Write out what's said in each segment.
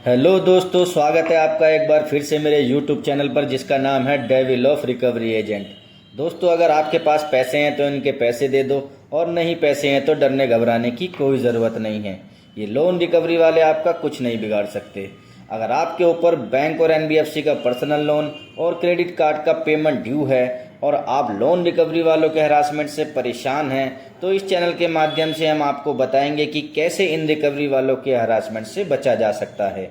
Hello दोस्तों, स्वागत है आपका एक बार फिर से मेरे यूट्यूब चैनल पर जिसका नाम है डेविल ऑफ रिकवरी एजेंट। दोस्तों, अगर आपके पास पैसे हैं तो इनके पैसे दे दो, और नहीं पैसे हैं तो डरने घबराने की कोई ज़रूरत नहीं है। ये लोन रिकवरी वाले आपका कुछ नहीं बिगाड़ सकते। अगर आपके ऊपर बैंक और एनबीएफसी का पर्सनल लोन और क्रेडिट कार्ड का पेमेंट ड्यू है और आप लोन रिकवरी वालों के हरासमेंट से परेशान हैं, तो इस चैनल के माध्यम से हम आपको बताएंगे कि कैसे इन रिकवरी वालों के हरासमेंट से बचा जा सकता है।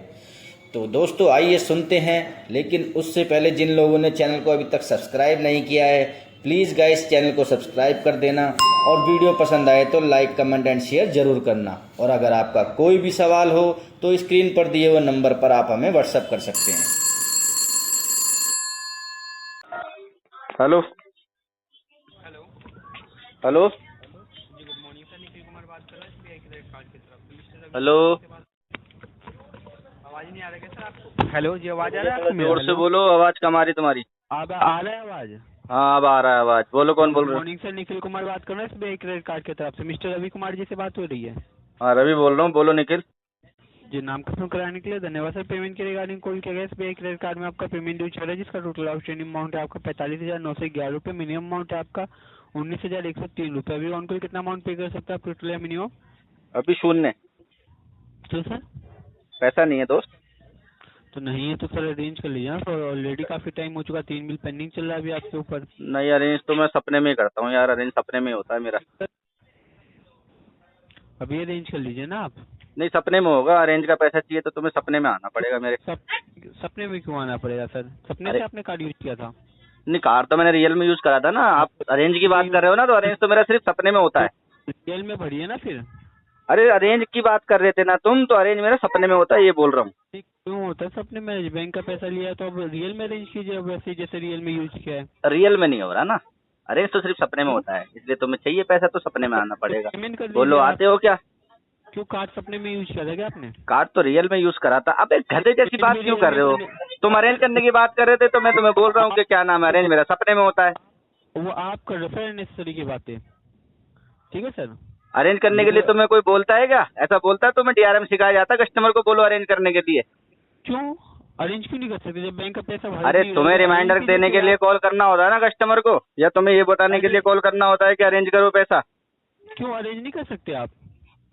तो दोस्तों, आइए सुनते हैं। लेकिन उससे पहले जिन लोगों ने चैनल को अभी तक सब्सक्राइब नहीं किया है, प्लीज़ गाइस चैनल को सब्सक्राइब कर देना, और वीडियो पसंद आए तो लाइक, कमेंट एंड शेयर ज़रूर करना। और अगर आपका कोई भी सवाल हो तो स्क्रीन पर दिए हुए नंबर पर आप हमें व्हाट्सएप कर सकते हैं। हेलो हेलो हेलो जी, good morning sir. Nikhil Kumar बात कर रहा हूँ एसबीआई क्रेडिट कार्ड की तरफ से। मिस्टर रवि हेलो से बात। आवाज़ नहीं आ रहा क्या सर आपको? हेलो जी, आवाज़ आ रहा है आपको मेरा? जोर से बोलो, आवाज कम आ रही तुम्हारी। अब आ रहा है आवाज़? हाँ, अब आ रहा है आवाज। बोलो, कौन बोल गुड रहे हो? मॉर्निंग सर, निखिल कुमार बात कर रहा हूँ एसबीआई क्रेडिट कार्ड की तरफ से। मिस्टर रवि कुमार जी से बात हो रही है? हाँ, रवि बोल रहा हूँ। बोलो निखिल। जी, नाम कंफर्म कराने के लिए धन्यवाद सर। पेमेंट के रिगार्डिंग कॉल किया गया। एसबीआई क्रेडिट कार्ड में आपका पेमेंट ड्यू चल रहा है, जिसका टोटल आउटस्टैंडिंग अमाउंट है आपका 45,911 रुपये। मिनिमम अमाउंट है आपका 19,103 रुपये। अभी ऑन कॉल कितना अमाउंट पे कर सकता है आप टोटल या मिनिमम? अभी शून्य। तो सर पैसा नहीं है दोस्त। तो नहीं है तो सर अरेंज कर लीजिए ना। ऑलरेडी काफी टाइम हो चुका, 3 बिल पेंडिंग चल रहा है अभी आपके ऊपर। नहीं, अरेंज तो मैं सपने में ही करता हूँ यार। अरेंज सपने में ही होता है मेरा। अभी अरेंज कर लीजिए ना आप। नहीं, सपने में होगा। अरेंज का पैसा चाहिए तो तुम्हें सपने में आना पड़ेगा मेरे। सपने में क्यों आना पड़ेगा सर? सपने अरे से आपने कार्ड यूज किया था? नहीं, कार तो मैंने रियल में यूज करा था ना। आप अरेंज की बात कर रहे हो ना, तो अरेंज तो मेरा सिर्फ सपने में होता है। रियल में भरिए ना फिर। अरे अरेंज की बात कर रहे थे ना तुम, तो अरेंज मेरा सपने में होता है, ये बोल रहा हूँ। क्यों होता है सपने में? बैंक का पैसा लिया है तो अब रियल में अरेंज कीजिए, अब वैसे जैसे रियल में यूज किया है। रियल में नहीं हो रहा ना। अरेंज तो सिर्फ सपने में होता है, इसलिए तुम्हें चाहिए पैसा तो सपने में आना पड़ेगा। पेमेंट कर बोलो, दीजिए आप। आते हो क्या? क्यों कार्ड सपने में यूज किया था क्या आपने? कार्ड तो रियल में यूज करा था। अबे गधे जैसी बात क्यों कर रहे हो? तुम अरेंज करने की बात कर रहे थे तो मैं तुम्हें बोल रहा हूँ कि क्या नाम है, अरेंज मेरा सपने में होता है। वो आप कर रहे हो नेसेसरी की बातें। ठीक है सर। अरेंज करने के लिए तुम्हें कोई बोलता है क्या? ऐसा बोलता है तुम्हें? डीआरएम सिखाया जाता है कस्टमर को, बोलो अरेंज करने के लिए। क्यों अरेंज क्यों नहीं कर सकते जब बैंक का पैसा भर अरे नहीं तुम्हें रहे? रिमाइंडर देने के लिए कॉल करना होता है ना कस्टमर को, या तुम्हें ये बताने के लिए कॉल करना होता है कि अरेंज करो पैसा? क्यों अरेंज नहीं कर सकते आप?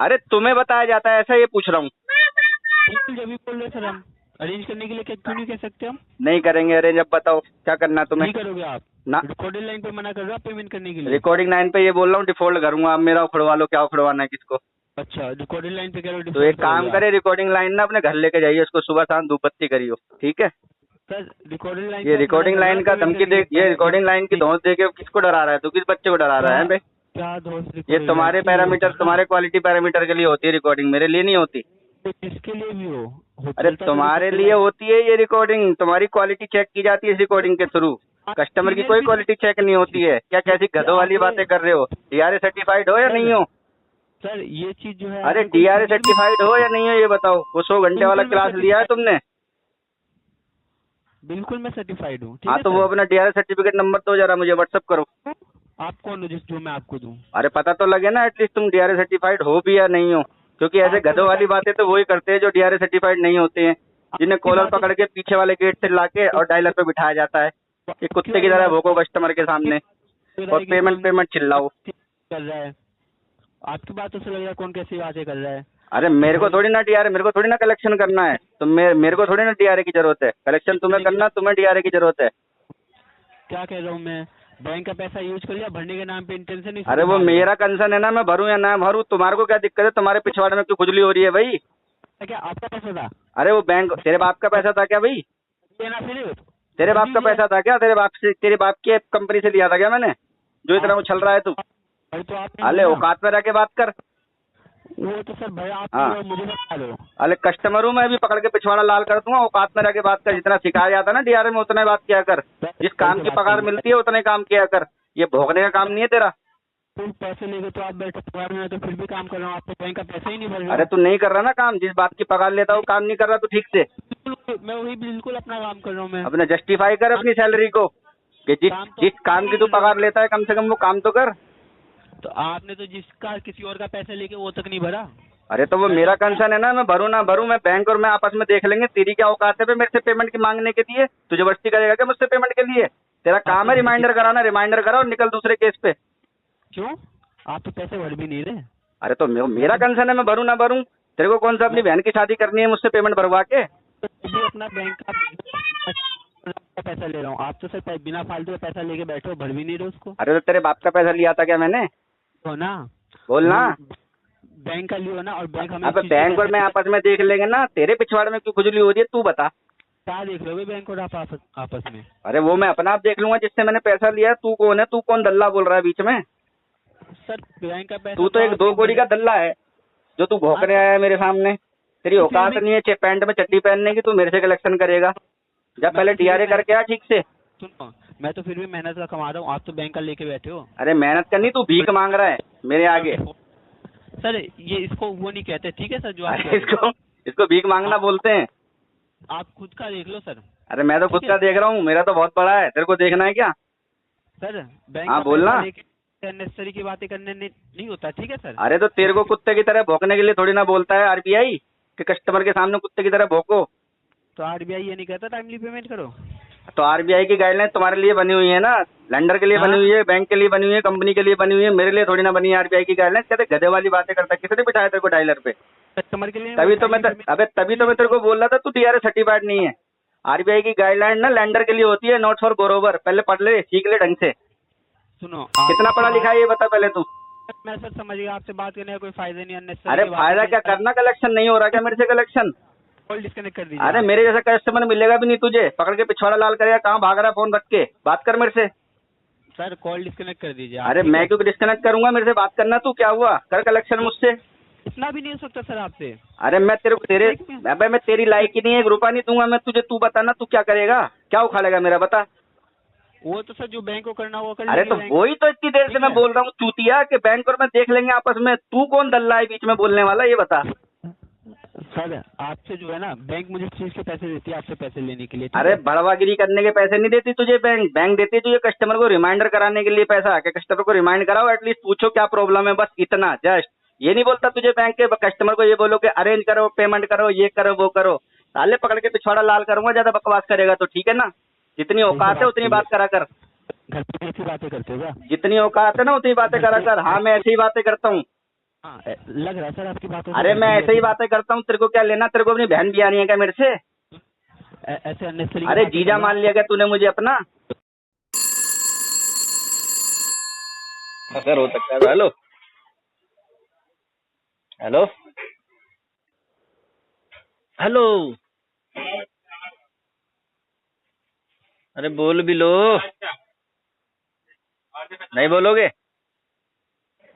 अरे तुम्हें बताया जाता है ऐसा, ये पूछ रहा हूँ। बिल्कुल, जब भी बोल रहे सर हम अरेंज करने के लिए क्या क्यों नहीं कह सकते हम? नहीं करेंगे अरेंज। अब बताओ क्या करना है तुम्हें? नहीं करोगे आप ना। रिकॉर्डेड लाइन पे मना कर रहे हो आप पेमेंट करने के लिए। रिकॉर्डिंग लाइन पे ये बोल रहा हूँ, डिफॉल्ट करूंगा। अब मेरा उखड़वा लो, क्या उखड़वाना है किसको? अच्छा, रिकॉर्डेड लाइन पे कह रहे हो तो एक default काम करोगे करे, आप। रिकॉर्डिंग लाइन ना अपने घर लेके जाइए, उसको सुबह शाम धूप बत्ती करियो, ठीक है? सर रिकॉर्डेड लाइन ये रिकॉर्डिंग लाइन का धमकी दे, ये रिकॉर्डिंग लाइन की धौंस दे के किसको डरा रहा है? तू किस बच्चे को डरा रहा है बे? क्या दोस्त ये तुम्हारे पैरामीटर, तुम्हारे क्वालिटी पैरामीटर के लिए होती है रिकॉर्डिंग, मेरे लिए नहीं होती। इसके लिए भी हो अरे तुम्हारे लिए होती है ये रिकॉर्डिंग। तुम्हारी क्वालिटी चेक की जाती है इस रिकॉर्डिंग के थ्रू। कस्टमर की कोई क्वालिटी चेक नहीं होती है। क्या कैसी गधों वाली बातें कर रहे हो? डीआरए सर्टिफाइड हो या नहीं हो? सर ये चीज जो है अरे डीआरए सर्टिफाइड हो या नहीं हो ये बताओ। वो 100 घंटे वाला क्लास लिया है तुमने? बिल्कुल मैं सर्टिफाइड हूँ। हाँ, तो वो अपना डीआरए सर्टिफिकेट नंबर दो जरा, मुझे व्हाट्सअप करो। आप कौन हो जो मैं आपको दूँ? अरे पता तो लगे ना एटलीस्ट तुम डीआरए सर्टिफाइड हो भी या नहीं हो, क्योंकि ऐसे गधों वाली बातें तो वही करते हैं जो डीआरए सर्टिफाइड नहीं होते हैं, जिन्हें कॉलर पकड़ के पीछे वाले गेट से लाके और डायलर पे बिठाया जाता है कि कुत्ते की तरह भोंको कस्टमर के सामने और पेमेंट चिल्लाओ। कर रहा है आपकी बातों से लग रहा है कौन कैसी बातें कर रहा है। अरे मेरे को थोड़ी ना डीआरए, मेरे को थोड़ी ना कलेक्शन करना है। तो मेरे को थोड़ी ना डीआरए की जरूरत है। कलेक्शन तुम्हें करना, तुम्हें डीआरए की जरूरत है। क्या कह रहा हूँ मैं? बैंक का पैसा यूज कर लिया, भरने के नाम पे इंटेंशन नहीं। अरे वो मेरा कंसर्न है ना, मैं भरूं या ना भरूं। तुम्हारे को क्या दिक्कत है? तुम्हारे पिछवाड़े में क्यों खुजली हो रही है भाई? क्या आपका पैसा था? अरे वो बैंक तेरे बाप का पैसा था क्या भाई? ये ना फिर तेरे बाप का पैसा था क्या? तेरे बाप की कंपनी से लिया था क्या मैंने, जो इतना उछल रहा है तू? तो आप अले औकात में रह के बात कर। वो तो सर भाई आप हाँ। मुझे बता दो। अरे कस्टमर हूँ मैं, भी पकड़ के पिछवाड़ा लाल कर दूंगा। औकात में रह के बात कर। जितना सिखाया जाता है ना डीआरए में, उतना ही बात किया कर। जिस काम की पगार मिलती है उतना ही काम किया कर। ये भोगने का काम नहीं है तेरा। तुम पैसे लेके तो आप बैठे पगार में, तो फिर भी काम कर रहा हूँ। आप तो बैंक का पैसा ही नहीं भर रहे। अरे तू नहीं कर रहा ना काम। जिस बात की पगार लेता हूँ काम नहीं कर रहा तू ठीक से। मैं वही बिल्कुल अपना काम कर रहा हूँ मैं। अपने जस्टिफाई कर अपनी सैलरी को, कि जिस काम की तू पगार लेता है कम से कम वो काम तो कर। तो आपने तो जिसका किसी और का पैसा लेके वो तक नहीं भरा। अरे तो वो मेरा कंसर्न है ना, मैं भरूं ना भरूं, मैं बैंक और मैं आपस में देख लेंगे। तेरी क्या औकात है बे मेरे से पेमेंट की मांगने के लिए? तू जबरदस्ती करेगा क्या मुझसे पेमेंट के लिए? तेरा काम है रिमाइंडर कराना, रिमाइंडर करा और निकल दूसरे केस पे। क्यों? आप तो पैसे भर भी नहीं रहे। अरे तो मेरा कंसर्न है, मैं भरूं ना भरूं। तेरे को कौन सा अपनी बहन की शादी करनी है मुझसे पेमेंट भरवा के? तो भी अपना बैंक का पैसा ले रहा हूँ, आप तो सर बिना फालतू का पैसा लेके बैठे हो, भर भी नहीं रहे उसको। अरे तो तेरे बाप का पैसा लिया था क्या मैंने? हो ना, बोल ना। बैंक का लियो ना, और बैंक हमें अब बैंक और मैं आपस में देख लेंगे ना, तेरे पिछवाड़ में क्यों खुजली हो रही है तू बता। क्या देख लोगे बैंक और आप आपस में? अरे वो मैं अपना आप देख लूंगा जिससे मैंने पैसा लिया। तू कौन है? तू कौन दल्ला बोल रहा है बीच में? सर बैंक का पैसा तू तो एक 2 कौड़ी का दल्ला है जो तू भौंकने आया है मेरे सामने। तेरी औकात नहीं है पैंट में चड्डी पहनने की, तू मेरे से कलेक्शन करेगा? जब पहले डीआरए करके आ ठीक से। सुनो, मैं तो फिर भी मेहनत का कमा रहा हूँ, आप तो बैंक का लेके बैठे हो। अरे मेहनत करनी, तू भीख मांग रहा है मेरे आगे। सर ये इसको वो नहीं कहते, ठीक है सर, जो आप अरे इसको भीख मांगना बोलते हैं। आप खुद का देख लो सर। अरे मैं तो खुद का देख रहा हूँ, मेरा तो बहुत बड़ा है, तेरे को देखना है क्या? सर बैंक हाँ, का बोलना। पैसा लेके अननेसेसरी की बातें करने नहीं होता, ठीक है सर। अरे तो तेरे को कुत्ते की तरह भौंकने के लिए थोड़ी ना बोलता है आरबीआई कि कस्टमर के सामने कुत्ते की तरह भौंको। तो आरबीआई ये नहीं कहता टाइमली पेमेंट करो? तो आरबीआई की गाइडलाइन तुम्हारे लिए बनी हुई है ना, लेंडर के लिए बनी हुई है, बैंक के लिए बनी हुई है, कंपनी के लिए बनी हुई है, मेरे लिए थोड़ी ना बनी है आरबीआई की गाइडलाइन। कहते गधे वाली बातें करता है, किसने बिठाया तेरे को डायलर पे? कस्टमर के लिए तभी तो मैं तेरे को बोल रहा था तू डीआरए सर्टिफाइड नहीं है। आरबीआई की गाइडलाइन ना लेंडर के लिए होती है, नॉट फॉर बोरोवर। पहले पढ़ ले, सीख ले ढंग से। सुनो, कितना पढ़ा लिखा है ये बता पहले तू। मैं सर समझ गया, आपसे बात करने का कोई फायदा नहीं। अननेसेसरी अरे फायदा क्या करना, कलेक्शन नहीं हो रहा क्या मेरे से कलेक्शन? कॉल डिस्कनेक्ट कर दीजिए। अरे मेरे जैसा कस्टमर मिलेगा भी नहीं तुझे, पकड़ के पिछवाड़ा लाल करेगा। कहाँ भाग रहा है फोन रख के? बात कर मेरे से। सर कॉल डिस्कनेक्ट कर दीजिए। अरे मैं क्यों डिस्कनेक्ट करूंगा? मेरे से बात करना। तू क्या हुआ? कर कलेक्शन मुझसे। इतना भी नहीं हो सकता सर आपसे। अरे मैं तेरी लायक ही नहीं है, 1 रुपया नहीं दूंगा मैं तुझे। तू बता ना, तू क्या करेगा? क्या उखाड़ेगा मेरा, बता। वो तो सर जो बैंक को करना वो कर अरे लेंगे तो बैंक। वही तो इतनी देर से मैं बोल रहा हूँ चूतिया कि बैंक और मैं देख लेंगे आपस में। तू कौन दल्ला है बीच में बोलने वाला, ये बता। सर आपसे जो है ना, बैंक मुझे इस चीज के पैसे देती है, आपसे पैसे लेने के लिए, ठीक अरे है? बड़वागिरी करने के पैसे नहीं देती तुझे बैंक। बैंक देती है तुझे कस्टमर को रिमाइंडर कराने के लिए पैसा, कि कस्टमर को रिमाइंड कराओ, एटलीस्ट पूछो क्या प्रॉब्लम है, बस इतना जस्ट। ये नहीं बोलता तुझे बैंक के कस्टमर को ये बोलो कि अरेंज करो, पेमेंट करो, ये करो, वो करो। साले पकड़ के पिछवाड़ा लाल करूंगा ज्यादा बकवास करेगा तो, ठीक है ना? जितनी औकात है उतनी बात करा कर। घर पे ऐसी बातें करते हो क्या? जितनी औकात है ना उतनी बातें करा कर। हाँ मैं ऐसी ही बातें करता हूँ। हाँ, लग रहा है सर आपकी बातों से। अरे मैं ऐसे ही बातें करता हूँ, तेरे को क्या लेना? तेरे को अपनी बहन भी आनी है क्या मेरे से? ऐसे अननेसेसरी। अरे जीजा मान लिया क्या तूने मुझे अपना? अगर हो सकता है। हेलो हेलो हेलो, अरे बोल भी लो। नहीं बोलोगे?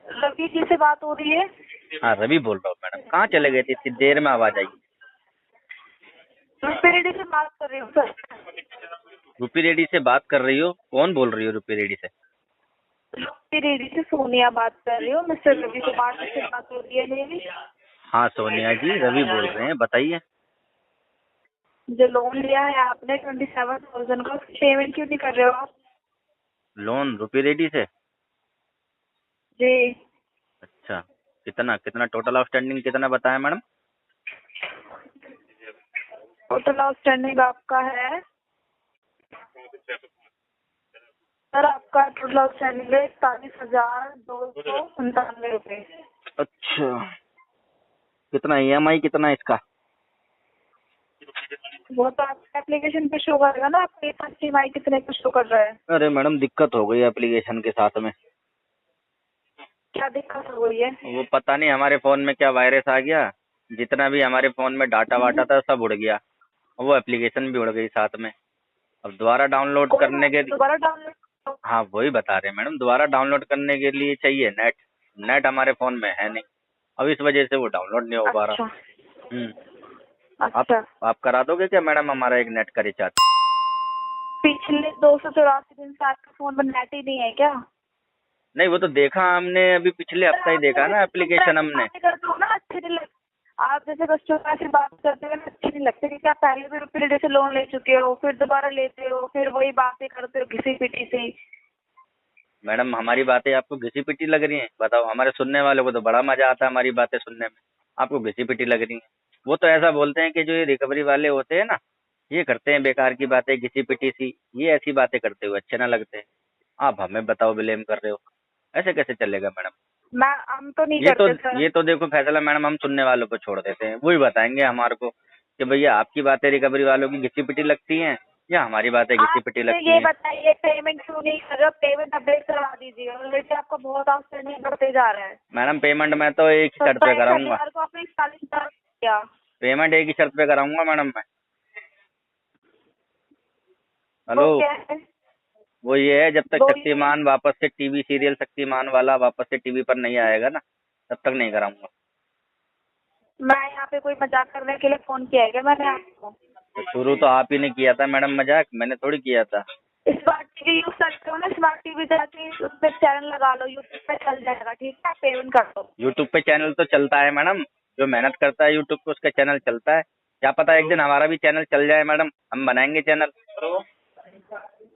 रवि जी से बात हो रही है? हाँ रवि बोल रहा हूँ मैडम। कहाँ चले गए थे इतनी देर में? आवाज आई। रुपी रेड्डी से बात कर रही हूँ सर। रूपी रेड्डी से बात कर रही हो? कौन बोल रही हो रूपी रेड्डी से? रुपी रेड्डी से सोनिया बात कर रही हूँ। मिस्टर रवि कुमार जी से बात हो रही है मेरी? हाँ सोनिया जी, रवि बोल रहे हैं, बताइए। जो लोन लिया है आपने 27,000 का, उसकी पेमेंट क्यों नहीं कर रहे हो आप? लोन रूपी रेड्डी से? जी। अच्छा, कितना कितना टोटल आउटस्टैंडिंग कितना बताया मैडम? टोटल आउटस्टैंडिंग आपका है सर, आपका टोटल आउटस्टैंडिंग है 41,299 रुपए। अच्छा, कितना ईएमआई कितना है इसका? वो तो आपका एप्लीकेशन पे शो करेगा ना, आपके EMI कितने का शो कर रहा है? अरे मैडम दिक्कत हो गई एप्लीकेशन के साथ में। क्या दिक्कत हो गई है? वो पता नहीं हमारे फोन में क्या वायरस आ गया, जितना भी हमारे फोन में डाटा वाटा था सब उड़ गया, वो एप्लीकेशन भी उड़ गई साथ में। अब दोबारा डाउनलोड करने के दोबारा डाउनलोड? हाँ वही बता रहे हैं मैडम, दोबारा डाउनलोड करने के लिए चाहिए नेट। नेट हमारे फोन में है नहीं, अब इस वजह से वो डाउनलोड नहीं हो पा रहा। अच्छा, आप करा दोगे क्या मैडम हमारा एक नेट का रिचार्ज? पिछले 284 दिन से आपके फोन में नेट ही नहीं है क्या? नहीं वो तो देखा हमने, अभी पिछले हफ्ता ही देखा ना एप्लीकेशन हमने। अच्छे नहीं लगते आप जैसे कस्टमर से बात करते हैं, अच्छे नहीं लगते क्योंकि आप पहले भी रुपये रेडी से लोन ले चुके हो, फिर दोबारा लेते हो, फिर वही बातें करते हो घिसी पिटी से। मैडम हमारी बातें आपको घिसी पिटी लग रही हैं? बताओ, हमारे सुनने वालों को तो बड़ा मजा आता है हमारी बातें सुनने में। आपको घिसी पिटी लग रही है। वो तो ऐसा बोलते हैं कि जो ये रिकवरी वाले होते हैं ना, ये करते हैं बेकार की बातें, घिसी पिटी सी, ये ऐसी बातें करते हुए अच्छे ना लगते। आप हमें बताओ ब्लेम कर रहे हो, ऐसे कैसे चलेगा मैडम? मैं हम तो नहीं करते सर। ये तो देखो फैसला मैडम हम सुनने वालों को छोड़ देते हैं, वही बताएंगे हमारे को कि भैया आपकी बातें रिकवरी वालों की घिसी पिटी लगती हैं या हमारी बातें घिसी आप पिटी मुझे लगती ये हैं। बताइए पेमेंट क्यों नहीं कर रहे हो? पेमेंट अपडेट करवा दीजिए, ऑलरेडी आपका बहुत आउटस्टैंडिंग बढ़ते जा रहा है। मैडम पेमेंट मैं तो एक ही शर्त पे 27 कराऊंगा, शनिवार को आपने 41,000 किया। पेमेंट एक ही शर्त पे कराऊंगा मैडम मैं। वो हेलो, क्या है? वो ये है जब तक बोलिए। शक्तिमान वापस से टीवी सीरियल शक्तिमान वाला वापस से टीवी पर नहीं आएगा ना, तब तक नहीं कराऊंगा। मैं यहाँ पे कोई मजाक करने के लिए फोन किया है क्या मैंने आपको? तो शुरू तो आप ही ने किया था मैडम मजाक, मैंने थोड़ी किया था। स्मार्ट टीवी यूज करते हो ना, स्मार्ट टीवी जाके उसमें चैनल लगा लो, यूट्यूब पे चल जाएगा, ठीक है? पेमेंट कर दो। यूट्यूब पे चैनल तो चलता है मैडम, जो मेहनत करता है यूट्यूब पे उसका चैनल चलता है। क्या पता एक दिन हमारा भी चैनल चल जाए मैडम, हम बनाएंगे चैनल।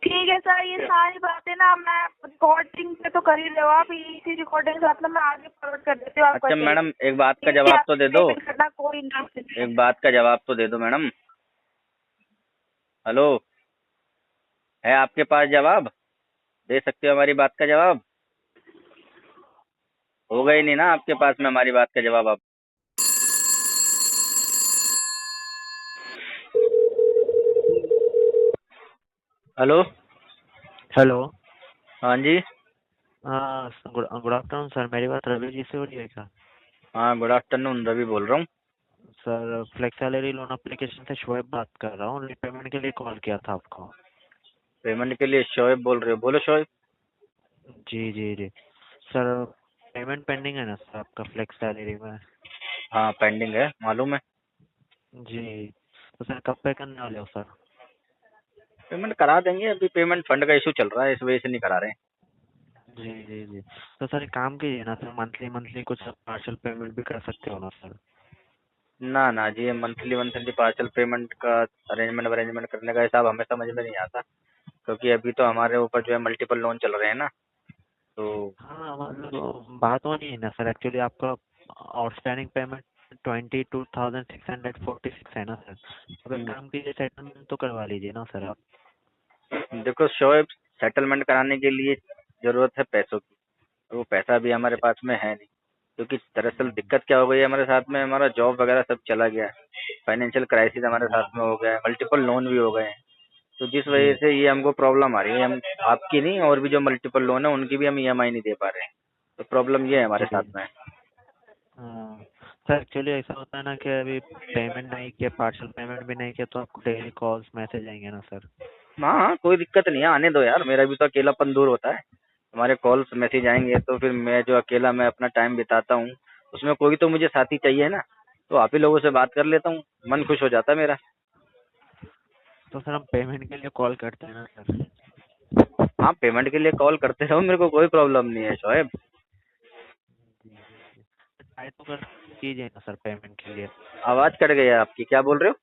ठीक है सर, ये सारी बातें ना मैं रिकॉर्डिंग पे तो कर ही रहे हो आप, इसी रिकॉर्डिंग के साथ ना मैं आगे फॉरवर्ड कर देती हूँ आपका अच्छा केस। मैडम एक बात का ठीक है, जवाब तो आपको दे दो, पेमेंट करना कोई इंटरेस्ट नहीं है। एक बात का जवाब तो दे दो मैडम। हेलो, है आपके पास जवाब? दे सकते हो हमारी बात का जवाब? होगा ही नहीं ना आपके पास में हमारी बात का जवाब। आप हेलो, हेलो। हाँ जी, हाँ, गुड गुड आफ्टरनून सर, मेरी बात रवि जी से हो रही है क्या? हाँ गुड आफ्टरनून, रवि बोल रहा हूँ। Sir flex salary loan application से शोएब बात कर रहा हूँ, पेमेंट के लिए कॉल किया था आपको। पेमेंट के लिए शोएब बोल रहे हो? बोलो शोएब। जी जी जी सर, पेमेंट पेंडिंग है ना सर आपका फ्लेक्स सैलरी में? हाँ पेंडिंग है, मालूम है। जी, तो सर कब पे करने वाले हो सर? पेमेंट करा देंगे, अभी पेमेंट फंड का इशू चल रहा है, इस वजह से नहीं करा रहे हैं। जी जी जी, तो सर एक काम कीजिए ना सर, मंथली मंथली कुछ पार्शियल पेमेंट भी कर सकते हो ना सर? ना ना जी, ये मंथली मंथली पार्सल पेमेंट का अरेंजमेंट करने का हिसाब हमें समझ में नहीं आता, क्योंकि अभी तो हमारे ऊपर जो है मल्टीपल लोन चल रहे हैं ना, तो हाँ मतलब बात वो नहीं है ना सर, एक्चुअली आपका आउटस्टैंडिंग पेमेंट 22,646 है ना सर। अब एक काम कीजिए, सेटलमेंट तो करवा लीजिए ना सर आप। देखो शोएब, सेटलमेंट कराने के लिए जरूरत है पैसों की, तो वो पैसा भी हमारे पास में है नहीं, क्योंकि दरअसल दिक्कत क्या हो गई है हमारे साथ में, हमारा जॉब वगैरह सब चला गया है, फाइनेंशियल क्राइसिस हमारे साथ में हो गया है, मल्टीपल लोन भी हो गए हैं, तो जिस वजह जी से ये हमको प्रॉब्लम आ रही है। हम आपकी नहीं, और भी जो मल्टीपल लोन है उनकी भी हम ईएमआई नहीं दे पा रहे हैं, तो प्रॉब्लम ये है हमारे जी। साथ में। हाँ सर, एक्चुअली ऐसा होता है ना कि अभी पेमेंट नहीं किया, पार्शियल पेमेंट भी नहीं किया, तो आपको डेली कॉल्स मैसेज आएंगे ना सर। हाँ हाँ, कोई दिक्कत नहीं है, आने दो यार, मेरा भी तो अकेलापन दूर होता है। हमारे कॉल्स मैसेज आएंगे तो फिर मैं जो अकेला मैं अपना टाइम बिताता हूँ, उसमें कोई तो मुझे साथी चाहिए ना, तो आप ही लोगों से बात कर लेता हूँ, मन खुश हो जाता है मेरा। तो सर हम पेमेंट के लिए कॉल करते हैं ना सर। हाँ पेमेंट के लिए कॉल करते रहो, मेरे को कोई प्रॉब्लम नहीं है शोएब। जी जी जी, ट्राई तो कर कीजिए ना सर पेमेंट के लिए। आवाज कट गई है आपकी, क्या बोल रहे हो?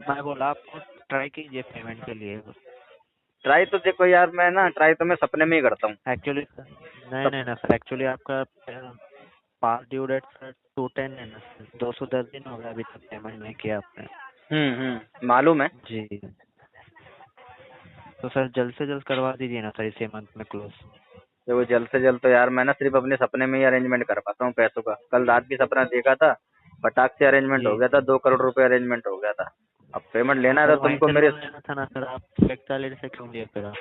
मैं बोला आपको ट्राई कीजिए पेमेंट के लिए। ट्राई तो देखो यार, मैं ना ट्राई तो मैं सपने में ही करता हूँ। एक्चुअली नहीं नहीं ना सर, एक्चुअली आपका पास ड्यू डेट सर 210 है ना सर, 210 दिन हो गया अभी तक पेमेंट नहीं किया आपने। मालूम है। जी, तो सर जल्द से जल्द करवा दीजिए ना सर इसी मंथ में क्लोज। देखो जल्द से जल्द तो यार मैं ना सिर्फ अपने सपने में ही अरेंजमेंट कर पाता हूँ पैसों का। कल रात भी सपना देखा था, फटाक से अरेंजमेंट हो जी गया था, 2 करोड़ रुपए अरेंजमेंट हो गया था। अब पेमेंट तो लेना है सर तो वहीं तुमको से मेरे। लोन लेना था ना सर, आप फ्लेक्स सैलरी से क्यों लिए फिर आप?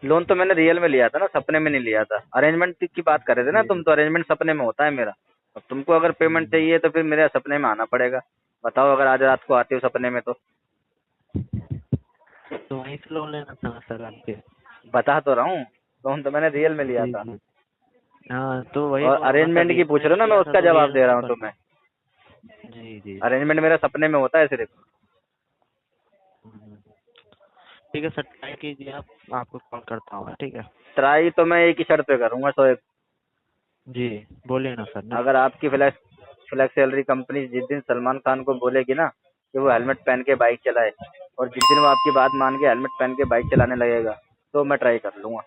लोन तो मैंने रियल में लिया था ना, सपने में नहीं लिया था। अरेंजमेंट की बात कर रहे थे ना जी तुम, तो अरेंजमेंट सपने में होता है मेरा। अब तुमको अगर पेमेंट हम्म, चाहिए तो फिर मेरे सपने में आना पड़ेगा। बताओ अगर आज रात को आते हो सपने में तो। तो वहीं से लोन लेना था ना सर आपके। बता तो रहा हूँ, लोन तो मैंने रियल में लिया जी था। जी, हाँ तो वही और बोल रहा हूँ ना सर, अरेंजमेंट की रियल पूछ में रहे हो ना, मैं लिया था उसका तो जवाब रियल दे में रहा ही हूँ बता। तुम्हें। जी जी। अरेंजमेंट मेरा सपने में होता है सिर्फ। हम्म, ठीक है सर, ट्राई कीजिए आप, आपको कॉल करता हूँ मैं, ठीक है? ट्राई तो मैं एक ही शर्त पे करूंगा, तो जी बोलिए ना सर ना। अगर आपकी फ्लैक्स फ्लैक्स सैलरी कंपनी जिस दिन सलमान खान को बोलेगी ना कि वो हेलमेट पहन के बाइक चलाए, और जिस दिन वो आपकी बात मान के हेलमेट पहन के बाइक चलाने लगेगा, तो मैं ट्राई कर लूंगा।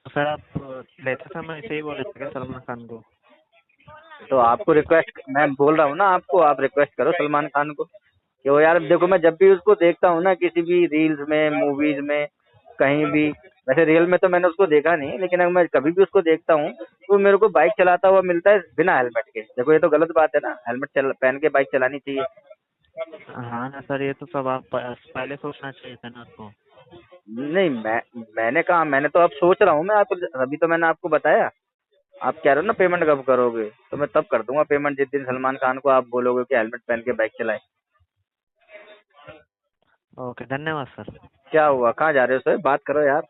तो फिर आप लेते समय ऐसे ही बोले थे क्या सलमान खान को? तो आपको रिक्वेस्ट, मैं बोल रहा हूँ ना आपको, आप रिक्वेस्ट करो सलमान खान को कि वो यार देखो, मैं जब भी उसको देखता हूँ ना किसी भी रील्स में, मूवीज में, कहीं भी, वैसे रियल में तो मैंने उसको देखा नहीं, लेकिन अगर मैं कभी भी उसको देखता हूँ तो वो मेरे को बाइक चलाता हुआ मिलता है बिना हेलमेट के। देखो ये तो गलत बात है ना, हेलमेट पहन के बाइक चलानी चाहिए। हाँ ना सर, ये तो सब आप पहले सोचना चाहिए था ना आपको। नहीं, मैंने कहा, मैंने तो अब सोच रहा हूँ मैं, आप अभी तो मैंने आपको बताया। आप कह रहे हो ना पेमेंट कब करोगे, तो मैं तब कर दूंगा पेमेंट जिस दिन सलमान खान को आप बोलोगे कि हेलमेट पहन के बाइक चलाए। ओके, धन्यवाद सर। क्या हुआ, कहाँ जा रहे हो सर, बात करो यार।